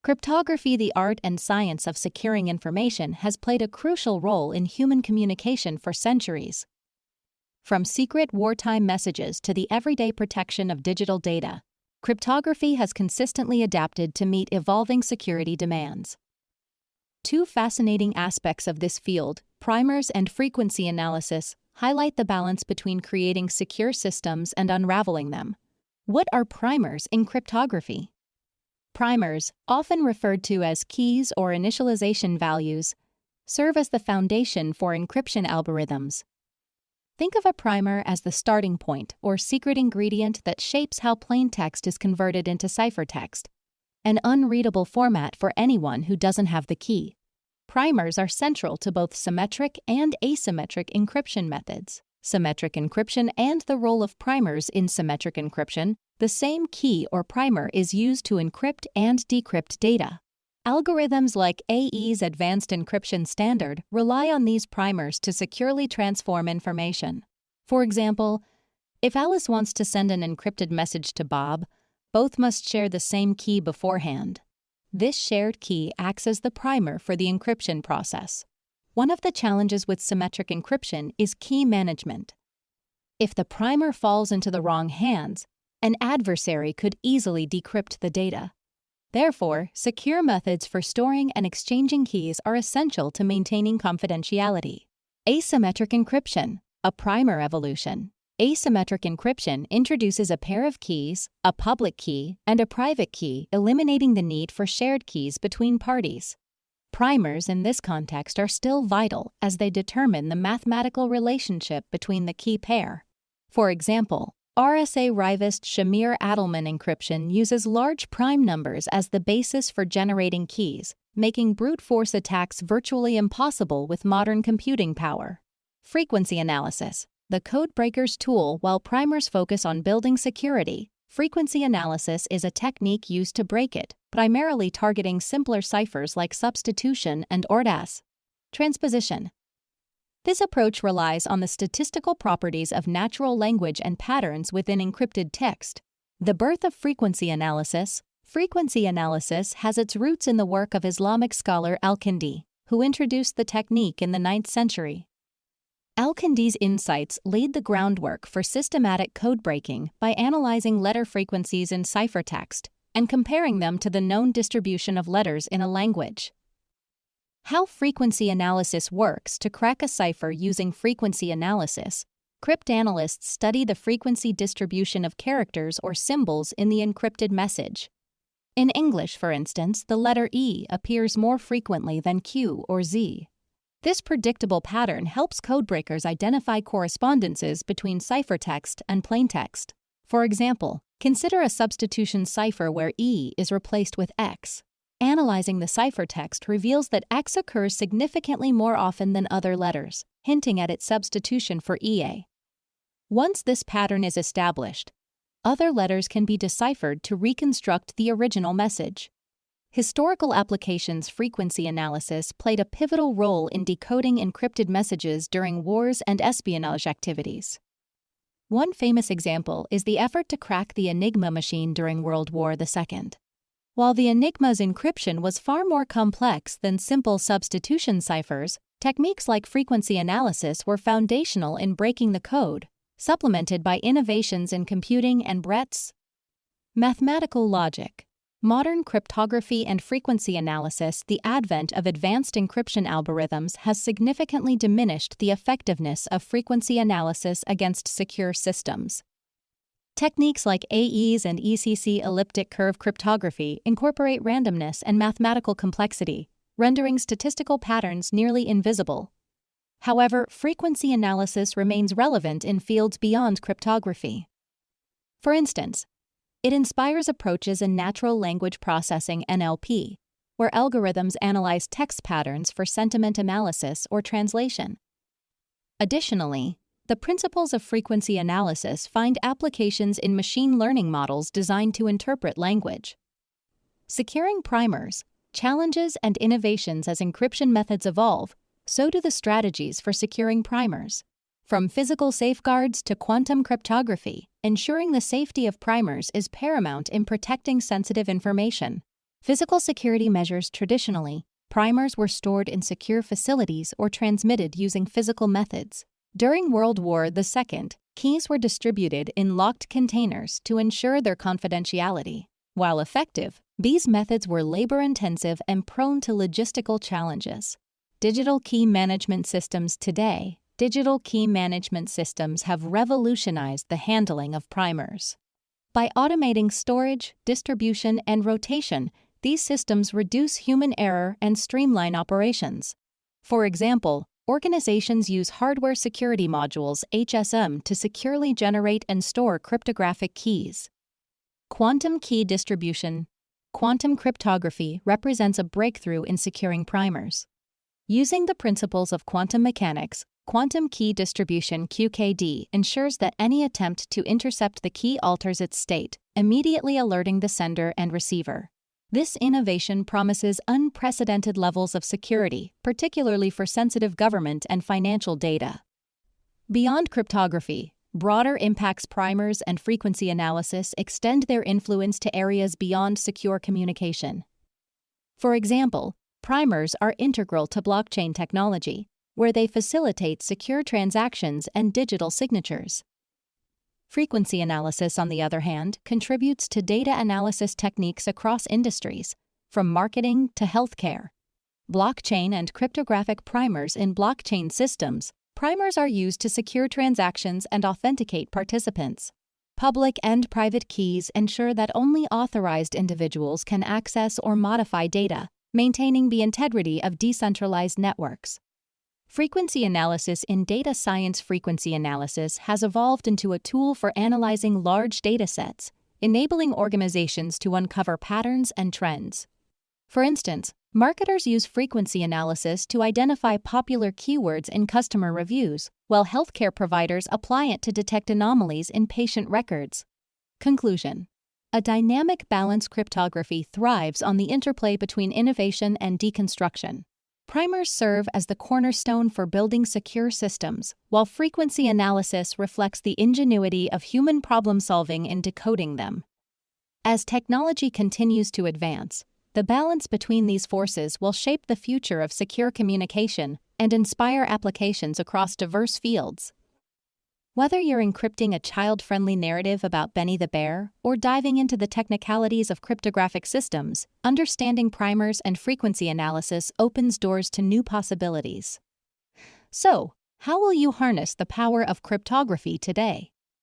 Cryptography, the art and science of securing information, has played a crucial role in human communication for centuries. From secret wartime messages to the everyday protection of digital data, cryptography has consistently adapted to meet evolving security demands. Two fascinating aspects of this field, primers and frequency analysis, highlight the balance between creating secure systems and unraveling them. What are primers in cryptography? Primers, often referred to as keys or initialization values, serve as the foundation for encryption algorithms. Think of a primer as the starting point or secret ingredient that shapes how plain text is converted into ciphertext, an unreadable format for anyone who doesn't have the key. Primers are central to both symmetric and asymmetric encryption methods. Symmetric encryption and the role of primers in symmetric encryption. The same key or primer is used to encrypt and decrypt data. Algorithms like AE's Advanced Encryption Standard rely on these primers to securely transform information. For example, if Alice wants to send an encrypted message to Bob, both must share the same key beforehand. This shared key acts as the primer for the encryption process. One of the challenges with symmetric encryption is key management. If the primer falls into the wrong hands, an adversary could easily decrypt the data. Therefore, secure methods for storing and exchanging keys are essential to maintaining confidentiality. Asymmetric encryption, a primer evolution. Asymmetric encryption introduces a pair of keys, a public key, and a private key, eliminating the need for shared keys between parties. Primers in this context are still vital as they determine the mathematical relationship between the key pair. For example, RSA-Rivest-Shamir-Adelman encryption uses large prime numbers as the basis for generating keys, making brute force attacks virtually impossible with modern computing power. Frequency analysis, the codebreaker's tool. While primers focus on building security, frequency analysis is a technique used to break it, primarily targeting simpler ciphers like substitution and ORDAS. Transposition. This approach relies on the statistical properties of natural language and patterns within encrypted text. The birth of frequency analysis. Frequency analysis has its roots in the work of Islamic scholar Al-Kindi, who introduced the technique in the 9th century. Al-Kindi's insights laid the groundwork for systematic code breaking by analyzing letter frequencies in ciphertext and comparing them to the known distribution of letters in a language. How frequency analysis works. To crack a cipher using frequency analysis, cryptanalysts study the frequency distribution of characters or symbols in the encrypted message. In English, for instance, the letter E appears more frequently than Q or Z. This predictable pattern helps codebreakers identify correspondences between ciphertext and plaintext. For example, consider a substitution cipher where E is replaced with X. Analyzing the ciphertext reveals that X occurs significantly more often than other letters, hinting at its substitution for EA. Once this pattern is established, other letters can be deciphered to reconstruct the original message. Historical applications. Frequency analysis played a pivotal role in decoding encrypted messages during wars and espionage activities. One famous example is the effort to crack the Enigma machine during World War II. While the Enigma's encryption was far more complex than simple substitution ciphers, techniques like frequency analysis were foundational in breaking the code, supplemented by innovations in computing and breadths. Mathematical logic. Modern cryptography and frequency analysis. The advent of advanced encryption algorithms has significantly diminished the effectiveness of frequency analysis against secure systems. Techniques like AES and ECC elliptic curve cryptography incorporate randomness and mathematical complexity, rendering statistical patterns nearly invisible. However, frequency analysis remains relevant in fields beyond cryptography. For instance, it inspires approaches in natural language processing (NLP), where algorithms analyze text patterns for sentiment analysis or translation. Additionally, the principles of frequency analysis find applications in machine learning models designed to interpret language. Securing primers, challenges and innovations. As encryption methods evolve, so do the strategies for securing primers. From physical safeguards to quantum cryptography, ensuring the safety of primers is paramount in protecting sensitive information. Physical security measures traditionally, primers were stored in secure facilities or transmitted using physical methods. During World War II, keys were distributed in locked containers to ensure their confidentiality. While effective, these methods were labor-intensive and prone to logistical challenges. Digital key management systems today. Digital key management systems have revolutionized the handling of primers. By automating storage, distribution, and rotation, these systems reduce human error and streamline operations. For example, organizations use hardware security modules (HSM) to securely generate and store cryptographic keys. Quantum key distribution. Quantum cryptography represents a breakthrough in securing primers. Using the principles of quantum mechanics, quantum key distribution (QKD) ensures that any attempt to intercept the key alters its state, immediately alerting the sender and receiver. This innovation promises unprecedented levels of security, particularly for sensitive government and financial data. Beyond cryptography, broader impacts primers and frequency analysis extend their influence to areas beyond secure communication. For example, primers are integral to blockchain technology, where they facilitate secure transactions and digital signatures. Frequency analysis, on the other hand, contributes to data analysis techniques across industries, from marketing to healthcare. Blockchain and cryptographic primers. In blockchain systems, primers are used to secure transactions and authenticate participants. Public and private keys ensure that only authorized individuals can access or modify data, maintaining the integrity of decentralized networks. Frequency analysis. In data science, frequency analysis has evolved into a tool for analyzing large data sets, enabling organizations to uncover patterns and trends. For instance, marketers use frequency analysis to identify popular keywords in customer reviews, while healthcare providers apply it to detect anomalies in patient records. Conclusion: a dynamic balance. Cryptography thrives on the interplay between innovation and deconstruction. Primers serve as the cornerstone for building secure systems, while frequency analysis reflects the ingenuity of human problem-solving in decoding them. As technology continues to advance, the balance between these forces will shape the future of secure communication and inspire applications across diverse fields. Whether you're encrypting a child-friendly narrative about Benny the Bear or diving into the technicalities of cryptographic systems, understanding primers and frequency analysis opens doors to new possibilities. So, how will you harness the power of cryptography today?